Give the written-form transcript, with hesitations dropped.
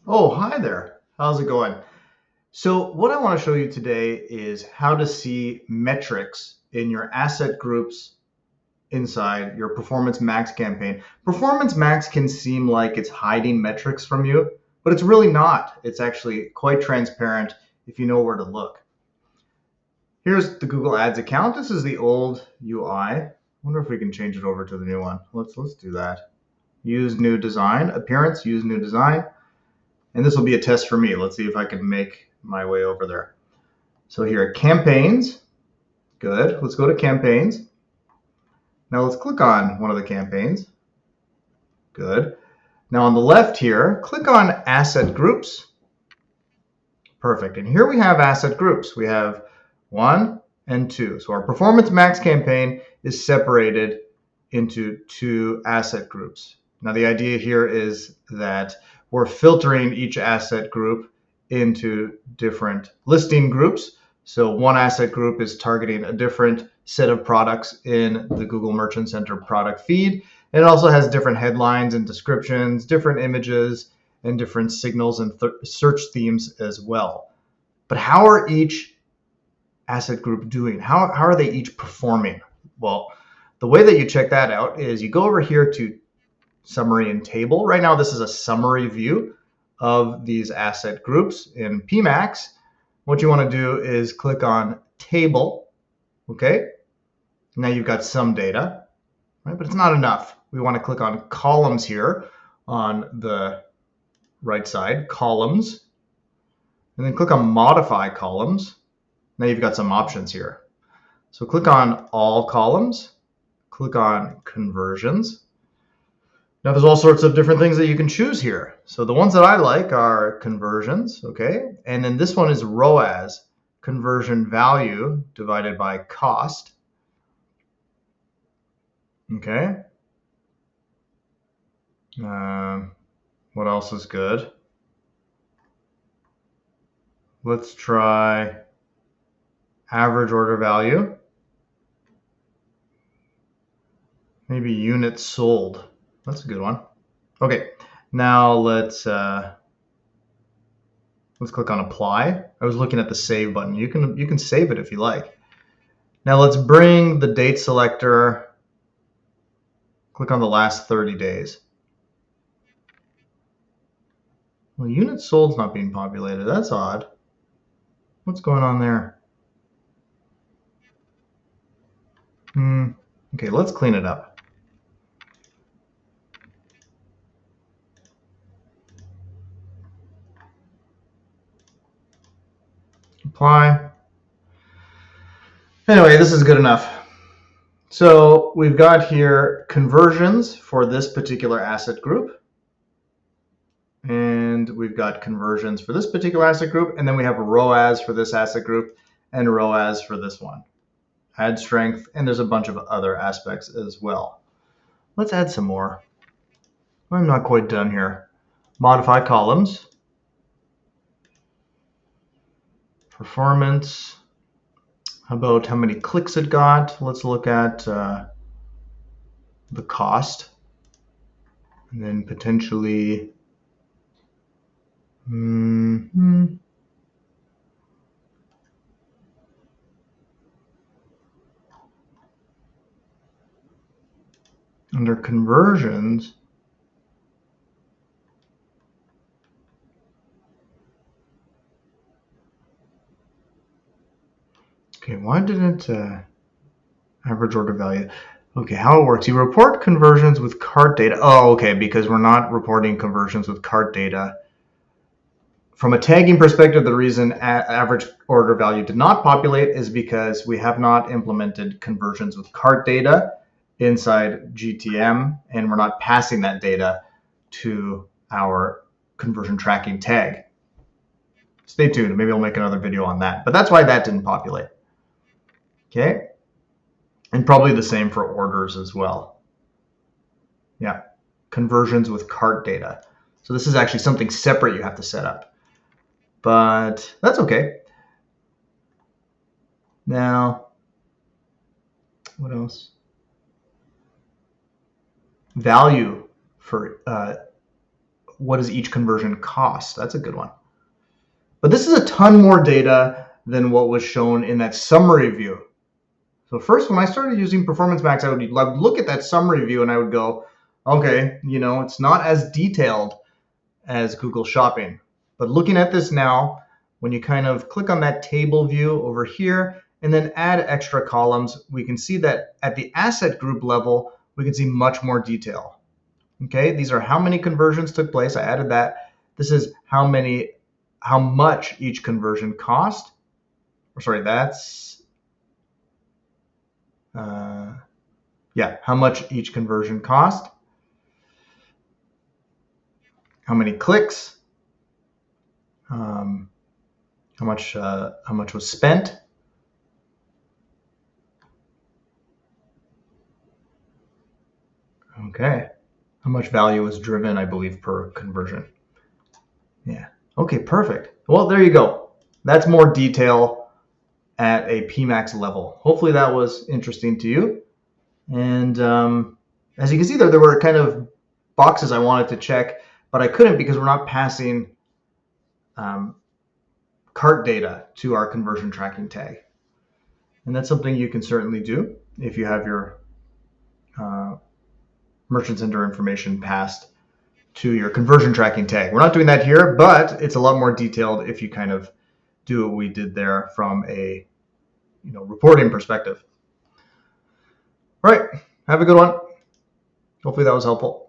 Oh, hi there. How's it going? So, what I want to show you today is how to see metrics in your asset groups inside your Performance Max campaign. Performance Max can seem like it's hiding metrics from you, but it's really not. It's actually quite transparent if you know where to look. Here's the Google Ads account. This is the old UI. I wonder if we can change it over to the new one. Let's do that. Use new design, appearance, use new design. And this will be a test for me. Let's see if I can make my way over there. So here, campaigns. Good. Let's go to campaigns. Now let's click on one of the campaigns. Good. Now on the left here, click on asset groups. Perfect. And here we have asset groups. We have 1 and 2. So our Performance Max campaign is separated into 2 asset groups. Now the idea here is that we're filtering each asset group into different listing groups. So one asset group is targeting a different set of products in the Google Merchant Center product feed. It also has different headlines and descriptions, different images, and different signals and search themes as well. But how are each asset group doing? How are they each performing? Well, the way that you check that out is you go over here to summary and table. Right now, this is a summary view of these asset groups in PMax. What you want to do is click on table. Okay. Now you've got some data, right? But it's not enough. We want to click on columns here on the right side, columns, and then click on modify columns. Now you've got some options here. So click on all columns, click on conversions. Now there's all sorts of different things that you can choose here. So the ones that I like are conversions, okay? And then this one is ROAS, conversion value divided by cost, okay? What else is good? Let's try average order value. Maybe units sold. That's a good one. Okay, now let's click on apply. I was looking at the save button. You can save it if you like. Now let's bring the date selector. Click on the last 30 days. Well, units sold's not being populated. That's odd. What's going on there? Okay, let's clean it up. Apply. Anyway, this is good enough. So we've got here conversions for this particular asset group. And we've got conversions for this particular asset group. And then we have ROAS for this asset group and ROAS for this one. Add strength, and there's a bunch of other aspects as well. Let's add some more. I'm not quite done here. Modify columns. Performance. How about how many clicks it got? Let's look at the cost. And then potentially under conversions. Okay, why didn't average order value? Okay, how it works. You report conversions with cart data. Oh, okay, because we're not reporting conversions with cart data. From a tagging perspective, the reason average order value did not populate is because we have not implemented conversions with cart data inside GTM, and we're not passing that data to our conversion tracking tag. Stay tuned. Maybe I'll make another video on that. But that's why that didn't populate. Okay. And probably the same for orders as well. Yeah. Conversions with cart data. So this is actually something separate you have to set up. But that's okay. Now, what else? Value for what does each conversion cost? That's a good one. But this is a ton more data than what was shown in that summary view. So first, when I started using Performance Max, I would look at that summary view and I would go, okay, it's not as detailed as Google Shopping. But looking at this now, when you kind of click on that table view over here and then add extra columns, we can see that at the asset group level, we can see much more detail. Okay, these are how many conversions took place. I added that. This is how much each conversion cost. Or sorry, that's how much each conversion cost. How many clicks? How much was spent? Okay. How much value was driven, I believe, per conversion. Yeah. Okay, perfect. Well, there you go. That's more detail at a PMax level. Hopefully that was interesting to you. And as you can see there were kind of boxes I wanted to check, but I couldn't because we're not passing cart data to our conversion tracking tag. And that's something you can certainly do if you have your merchant center information passed to your conversion tracking tag. We're not doing that here, but it's a lot more detailed if you kind of do what we did there from a reporting perspective. All right, have a good one. Hopefully that was helpful.